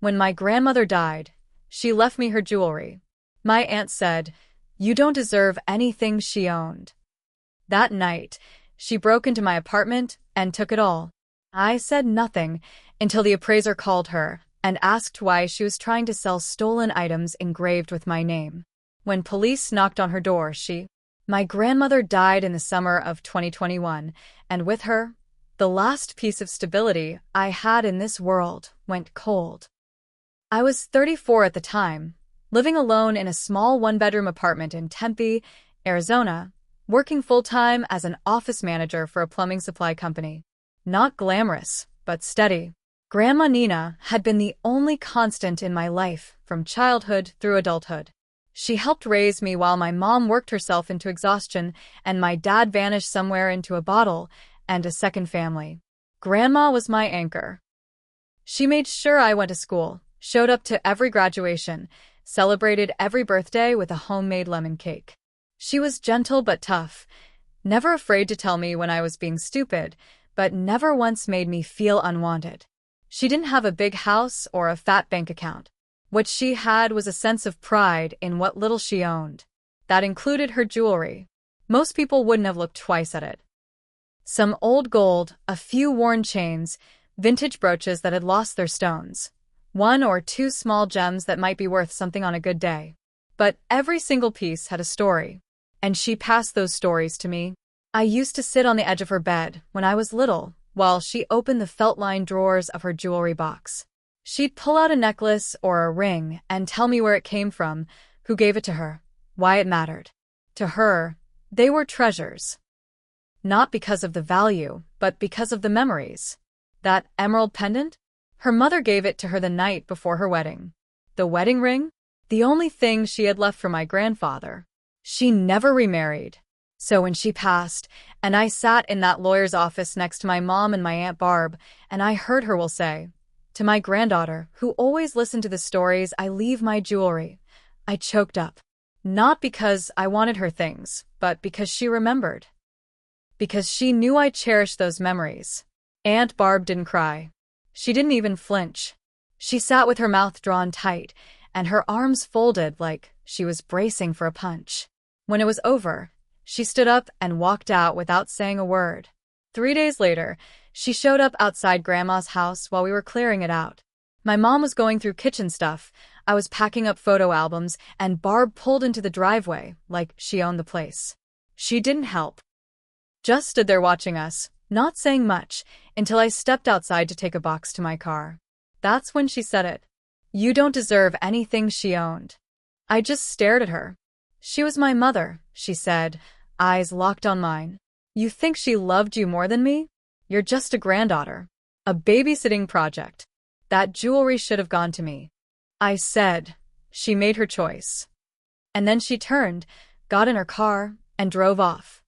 When my grandmother died, she left me her jewelry. My aunt said, "You don't deserve anything she owned." That night, she broke into my apartment and took it all. I said nothing until the appraiser called her and asked why she was trying to sell stolen items engraved with my name. When police knocked on her door, my grandmother died in the summer of 2021, and with her, the last piece of stability I had in this world went cold. I was 34 at the time, living alone in a small one-bedroom apartment in Tempe, Arizona, working full-time as an office manager for a plumbing supply company. Not glamorous, but steady. Grandma Nina had been the only constant in my life from childhood through adulthood. She helped raise me while my mom worked herself into exhaustion and my dad vanished somewhere into a bottle and a second family. Grandma was my anchor. She made sure I went to school, showed up to every graduation, celebrated every birthday with a homemade lemon cake. She was gentle but tough, never afraid to tell me when I was being stupid, but never once made me feel unwanted. She didn't have a big house or a fat bank account. What she had was a sense of pride in what little she owned. That included her jewelry. Most people wouldn't have looked twice at it. Some old gold, a few worn chains, vintage brooches that had lost their stones. One or two small gems that might be worth something on a good day. But every single piece had a story. And she passed those stories to me. I used to sit on the edge of her bed when I was little, while she opened the felt-lined drawers of her jewelry box. She'd pull out a necklace or a ring and tell me where it came from, who gave it to her, why it mattered. To her, they were treasures. Not because of the value, but because of the memories. That emerald pendant? Her mother gave it to her the night before her wedding. The wedding ring? The only thing she had left for my grandfather. She never remarried. So when she passed, and I sat in that lawyer's office next to my mom and my Aunt Barb, and I heard her will say, to my granddaughter, who always listened to the stories, "I leave my jewelry," I choked up. Not because I wanted her things, but because she remembered. Because she knew I cherished those memories. Aunt Barb didn't cry. She didn't even flinch. She sat with her mouth drawn tight, and her arms folded like she was bracing for a punch. When it was over, she stood up and walked out without saying a word. 3 days later, she showed up outside Grandma's house while we were clearing it out. My mom was going through kitchen stuff, I was packing up photo albums, and Barb pulled into the driveway like she owned the place. She didn't help. Just stood there watching us, not saying much, until I stepped outside to take a box to my car. That's when she said it. "You don't deserve anything she owned." I just stared at her. "She was my mother," she said, eyes locked on mine. "You think she loved you more than me? You're just a granddaughter. A babysitting project. That jewelry should have gone to me." I said. She made her choice. And then she turned, got in her car, and drove off.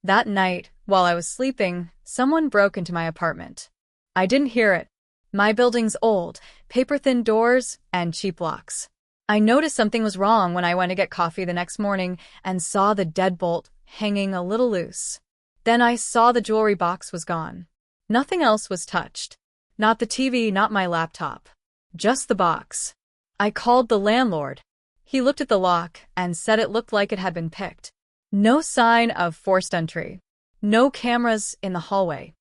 That night, while I was sleeping, someone broke into my apartment. I didn't hear it. My building's old, paper-thin doors, and cheap locks. I noticed something was wrong when I went to get coffee the next morning and saw the deadbolt hanging a little loose. Then I saw the jewelry box was gone. Nothing else was touched. Not the TV, not my laptop. Just the box. I called the landlord. He looked at the lock and said it looked like it had been picked. No sign of forced entry. No cameras in the hallway.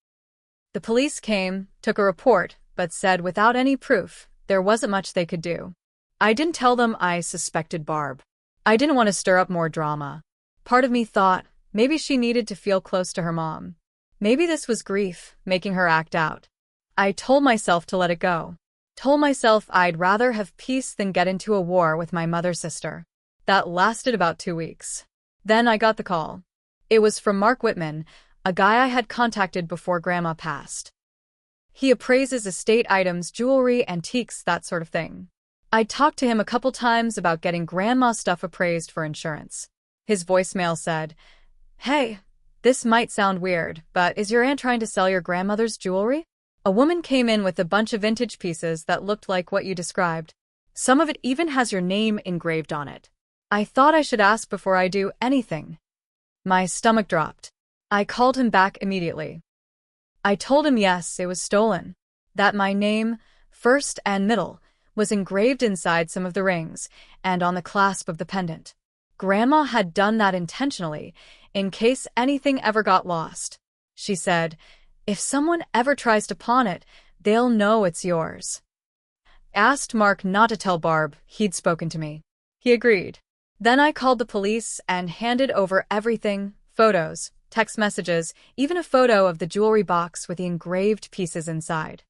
The police came, took a report, but said without any proof, there wasn't much they could do. I didn't tell them I suspected Barb. I didn't want to stir up more drama. Part of me thought, maybe she needed to feel close to her mom. Maybe this was grief, making her act out. I told myself to let it go. Told myself I'd rather have peace than get into a war with my mother's sister. That lasted about 2 weeks. Then I got the call. It was from Mark Whitman, a guy I had contacted before Grandma passed. He appraises estate items, jewelry, antiques, that sort of thing. I talked to him a couple times about getting Grandma's stuff appraised for insurance. His voicemail said, "Hey, this might sound weird, but is your aunt trying to sell your grandmother's jewelry? A woman came in with a bunch of vintage pieces that looked like what you described. Some of it even has your name engraved on it." I thought I should ask before I do anything. My stomach dropped. I called him back immediately. I told him yes, it was stolen. That my name, first and middle, was engraved inside some of the rings and on the clasp of the pendant. Grandma had done that intentionally, in case anything ever got lost. She said, "If someone ever tries to pawn it, they'll know it's yours." Asked Mark not to tell Barb he'd spoken to me. He agreed. Then I called the police and handed over everything, photos, text messages, even a photo of the jewelry box with the engraved pieces inside.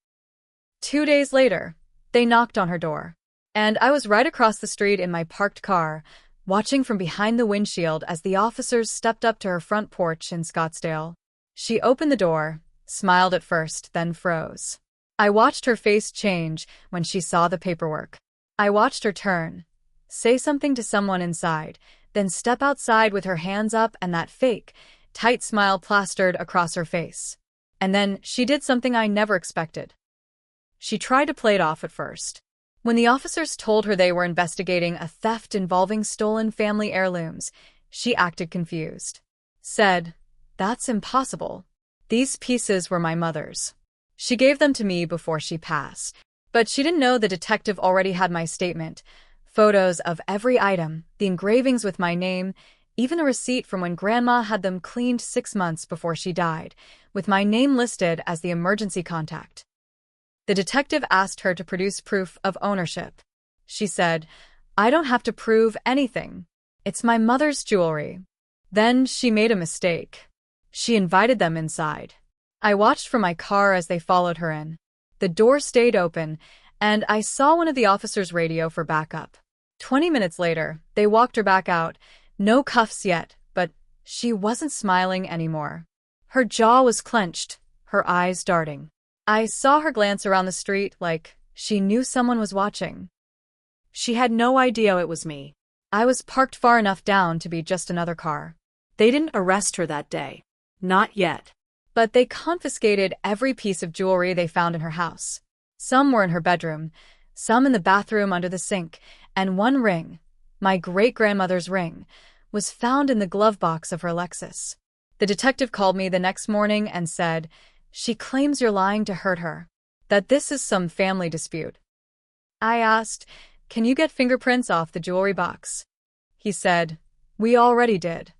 2 days later, they knocked on her door, and I was right across the street in my parked car, watching from behind the windshield as the officers stepped up to her front porch in Scottsdale. She opened the door, smiled at first, then froze. I watched her face change when she saw the paperwork. I watched her turn, say something to someone inside, then step outside with her hands up and that fake, tight smile plastered across her face. And then she did something I never expected. She tried to play it off at first. When the officers told her they were investigating a theft involving stolen family heirlooms, she acted confused. Said, "That's impossible. These pieces were my mother's. She gave them to me before she passed." But she didn't know the detective already had my statement, photos of every item, the engravings with my name, even a receipt from when Grandma had them cleaned 6 months before she died, with my name listed as the emergency contact. The detective asked her to produce proof of ownership. She said, "I don't have to prove anything. It's my mother's jewelry." Then she made a mistake. She invited them inside. I watched from my car as they followed her in. The door stayed open, and I saw one of the officers radio for backup. 20 minutes later, they walked her back out. No cuffs yet, but she wasn't smiling anymore. Her jaw was clenched, her eyes darting. I saw her glance around the street like she knew someone was watching. She had no idea it was me. I was parked far enough down to be just another car. They didn't arrest her that day. Not yet. But they confiscated every piece of jewelry they found in her house. Some were in her bedroom, some in the bathroom under the sink, and one ring, my great-grandmother's ring, was found in the glove box of her Lexus. The detective called me the next morning and said, "She claims you're lying to hurt her, that this is some family dispute." I asked, "Can you get fingerprints off the jewelry box?" He said, "We already did."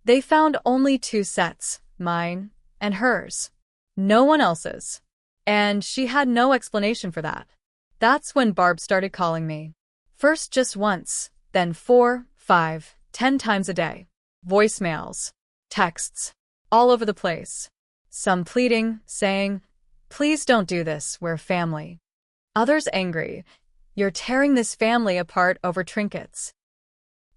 They found only 2 sets, mine and hers. No one else's. And she had no explanation for that. That's when Barb started calling me. First just once, then 4, 5, 10 times a day. Voicemails, texts, all over the place. Some pleading, saying, "Please don't do this, we're family." Others angry, "You're tearing this family apart over trinkets."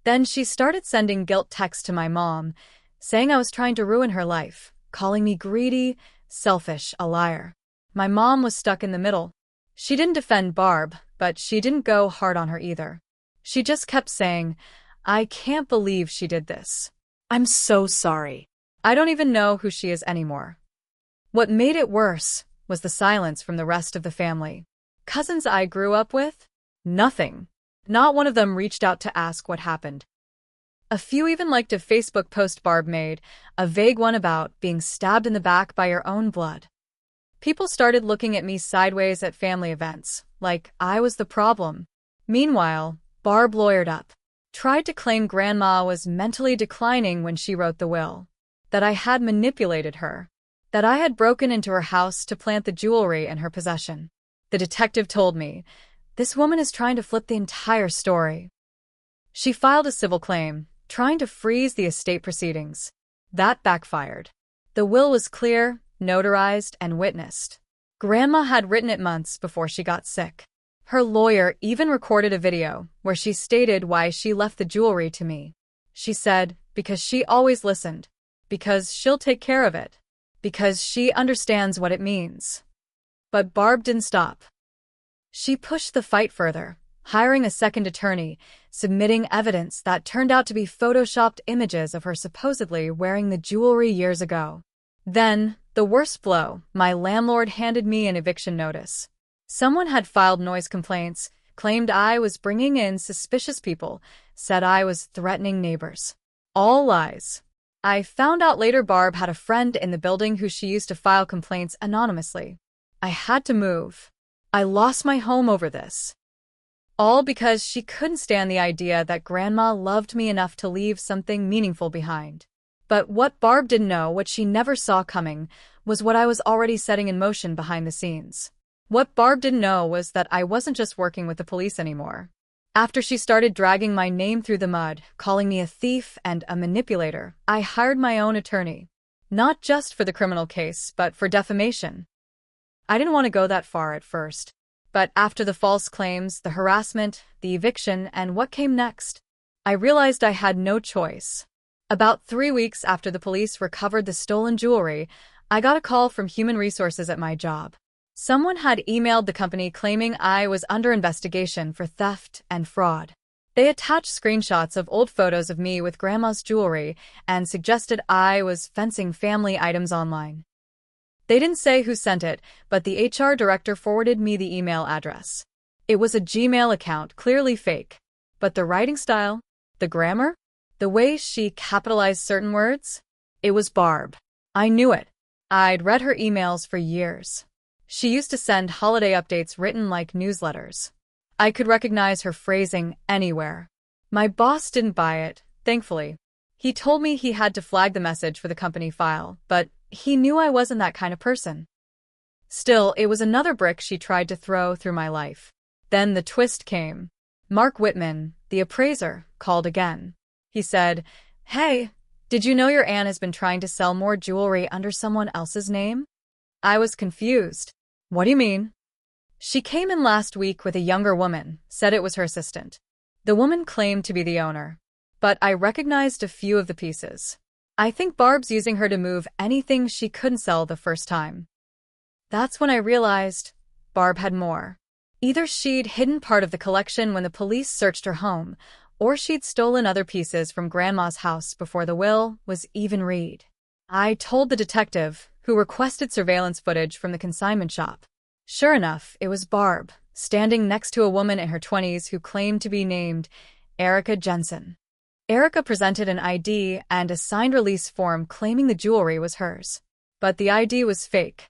Then she started sending guilt texts to my mom, saying I was trying to ruin her life, calling me greedy, selfish, a liar. My mom was stuck in the middle. She didn't defend Barb, but she didn't go hard on her either. She just kept saying, "I can't believe she did this. I'm so sorry. I don't even know who she is anymore." What made it worse was the silence from the rest of the family. Cousins I grew up with? Nothing. Not one of them reached out to ask what happened. A few even liked a Facebook post Barb made, a vague one about being stabbed in the back by her own blood. People started looking at me sideways at family events, like I was the problem. Meanwhile, Barb lawyered up, tried to claim Grandma was mentally declining when she wrote the will, that I had manipulated her, that I had broken into her house to plant the jewelry in her possession. The detective told me, "This woman is trying to flip the entire story." She filed a civil claim, trying to freeze the estate proceedings. That backfired. The will was clear, notarized, and witnessed. Grandma had written it months before she got sick. Her lawyer even recorded a video where she stated why she left the jewelry to me. She said, "Because she always listened. Because she'll take care of it. Because she understands what it means." But Barb didn't stop. She pushed the fight further, hiring a second attorney, submitting evidence that turned out to be photoshopped images of her supposedly wearing the jewelry years ago. Then, the worst blow, my landlord handed me an eviction notice. Someone had filed noise complaints, claimed I was bringing in suspicious people, said I was threatening neighbors. All lies. I found out later Barb had a friend in the building who she used to file complaints anonymously. I had to move. I lost my home over this. All because she couldn't stand the idea that Grandma loved me enough to leave something meaningful behind. But what Barb didn't know, what she never saw coming, was what I was already setting in motion behind the scenes. What Barb didn't know was that I wasn't just working with the police anymore. After she started dragging my name through the mud, calling me a thief and a manipulator, I hired my own attorney. Not just for the criminal case, but for defamation. I didn't want to go that far at first. But after the false claims, the harassment, the eviction, and what came next, I realized I had no choice. About 3 weeks after the police recovered the stolen jewelry, I got a call from Human Resources at my job. Someone had emailed the company claiming I was under investigation for theft and fraud. They attached screenshots of old photos of me with Grandma's jewelry and suggested I was fencing family items online. They didn't say who sent it, but the HR director forwarded me the email address. It was a Gmail account, clearly fake. But the writing style, the grammar, the way she capitalized certain words, it was Barb. I knew it. I'd read her emails for years. She used to send holiday updates written like newsletters. I could recognize her phrasing anywhere. My boss didn't buy it, thankfully. He told me he had to flag the message for the company file, but he knew I wasn't that kind of person. Still, it was another brick she tried to throw through my life. Then the twist came. Mark Whitman, the appraiser, called again. He said, "Hey, did you know your aunt has been trying to sell more jewelry under someone else's name?" I was confused. "What do you mean?" "She came in last week with a younger woman, said it was her assistant. The woman claimed to be the owner. But I recognized a few of the pieces. I think Barb's using her to move anything she couldn't sell the first time." That's when I realized Barb had more. Either she'd hidden part of the collection when the police searched her home, or she'd stolen other pieces from Grandma's house before the will was even read. I told the detective, who requested surveillance footage from the consignment shop. Sure enough, it was Barb, standing next to a woman in her 20s who claimed to be named Erica Jensen. Erica presented an ID and a signed release form claiming the jewelry was hers. But the ID was fake.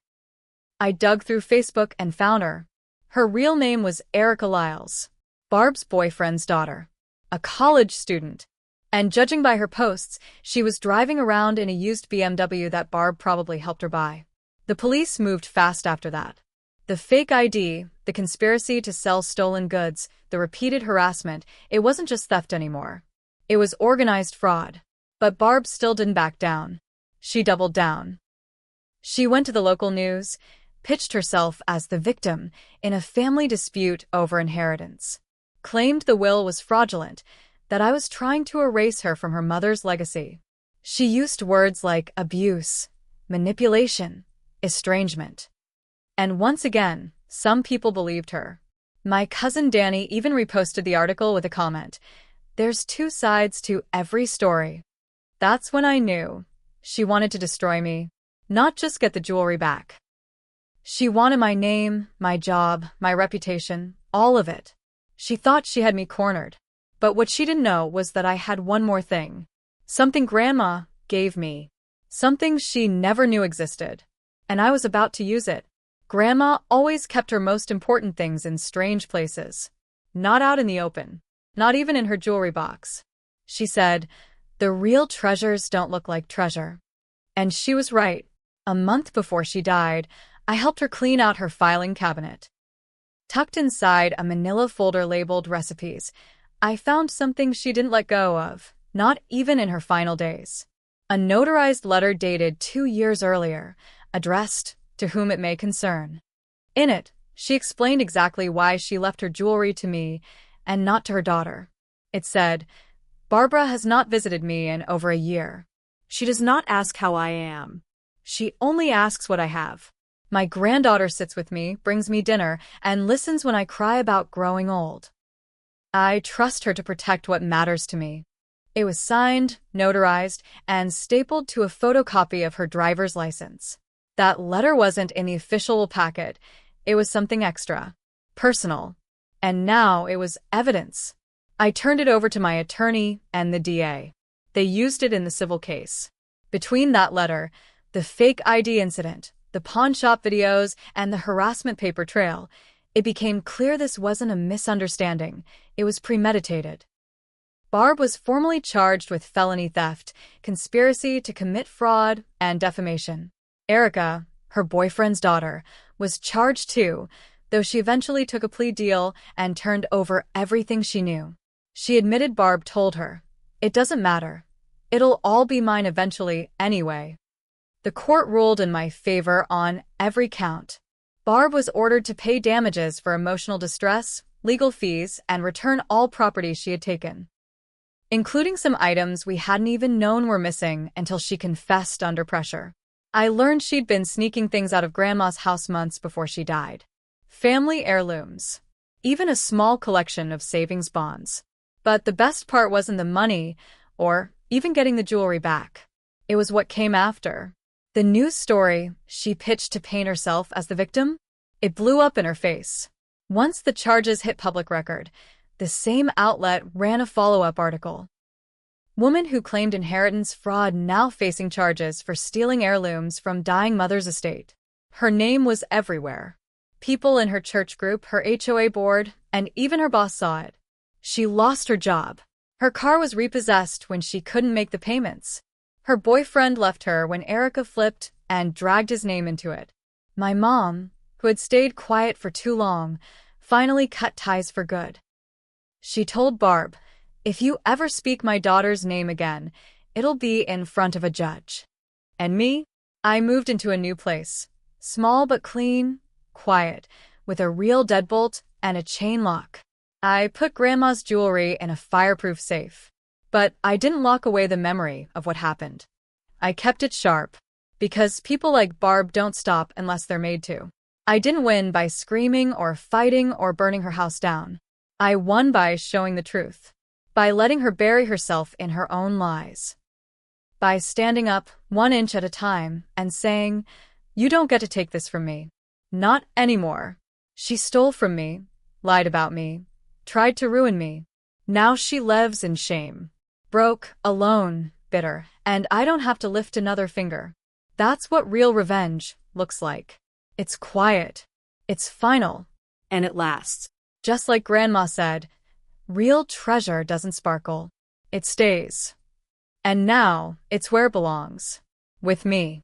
I dug through Facebook and found her. Her real name was Erica Lyles, Barb's boyfriend's daughter, a college student. And judging by her posts, she was driving around in a used BMW that Barb probably helped her buy. The police moved fast after that. The fake ID, the conspiracy to sell stolen goods, the repeated harassment, it wasn't just theft anymore. It was organized fraud. But Barb still didn't back down. She doubled down. She went to the local news, pitched herself as the victim in a family dispute over inheritance, claimed the will was fraudulent, that I was trying to erase her from her mother's legacy. She used words like abuse, manipulation, estrangement. And once again, some people believed her. My cousin Danny even reposted the article with a comment, "There's two sides to every story." That's when I knew. She wanted to destroy me, not just get the jewelry back. She wanted my name, my job, my reputation, all of it. She thought she had me cornered. But what she didn't know was that I had one more thing. Something Grandma gave me. Something she never knew existed. And I was about to use it. Grandma always kept her most important things in strange places. Not out in the open. Not even in her jewelry box. She said, "The real treasures don't look like treasure." And she was right. A month before she died, I helped her clean out her filing cabinet. Tucked inside a manila folder labeled recipes, I found something she didn't let go of, not even in her final days. A notarized letter dated 2 years earlier, addressed to whom it may concern. In it, she explained exactly why she left her jewelry to me and not to her daughter. It said, "Barbara has not visited me in over a year. She does not ask how I am. She only asks what I have. My granddaughter sits with me, brings me dinner, and listens when I cry about growing old. I trust her to protect what matters to me." It was signed, notarized, and stapled to a photocopy of her driver's license. That letter wasn't in the official packet. It was something extra, personal. And now it was evidence. I turned it over to my attorney and the DA. They used it in the civil case. Between that letter, the fake ID incident, the pawn shop videos, and the harassment paper trail, It became clear this wasn't a misunderstanding, it was premeditated. Barb was formally charged with felony theft, conspiracy to commit fraud, and defamation. Erica, her boyfriend's daughter, was charged too, though she eventually took a plea deal and turned over everything she knew. She admitted Barb told her, "It doesn't matter. It'll all be mine eventually anyway." The court ruled in my favor on every count. Barb was ordered to pay damages for emotional distress, legal fees, and return all property she had taken, including some items we hadn't even known were missing until she confessed under pressure. I learned she'd been sneaking things out of Grandma's house months before she died. Family heirlooms. Even a small collection of savings bonds. But the best part wasn't the money, or even getting the jewelry back. It was what came after. The news story she pitched to paint herself as the victim? It blew up in her face. Once the charges hit public record, the same outlet ran a follow-up article. Woman who claimed inheritance fraud now facing charges for stealing heirlooms from dying mother's estate. Her name was everywhere. People in her church group, her HOA board, and even her boss saw it. She lost her job. Her car was repossessed when she couldn't make the payments. Her boyfriend left her when Erica flipped and dragged his name into it. My mom, who had stayed quiet for too long, finally cut ties for good. She told Barb, "If you ever speak my daughter's name again, it'll be in front of a judge." And me? I moved into a new place. Small but clean, quiet, with a real deadbolt and a chain lock. I put Grandma's jewelry in a fireproof safe. But I didn't lock away the memory of what happened. I kept it sharp, because people like Barb don't stop unless they're made to. I didn't win by screaming or fighting or burning her house down. I won by showing the truth. By letting her bury herself in her own lies. By standing up 1 inch at a time and saying, "You don't get to take this from me. Not anymore." She stole from me, lied about me, tried to ruin me. Now she lives in shame. Broke, alone, bitter, and I don't have to lift another finger. That's what real revenge looks like. It's quiet. It's final. And it lasts. Just like Grandma said, real treasure doesn't sparkle. It stays. And now, it's where it belongs. With me.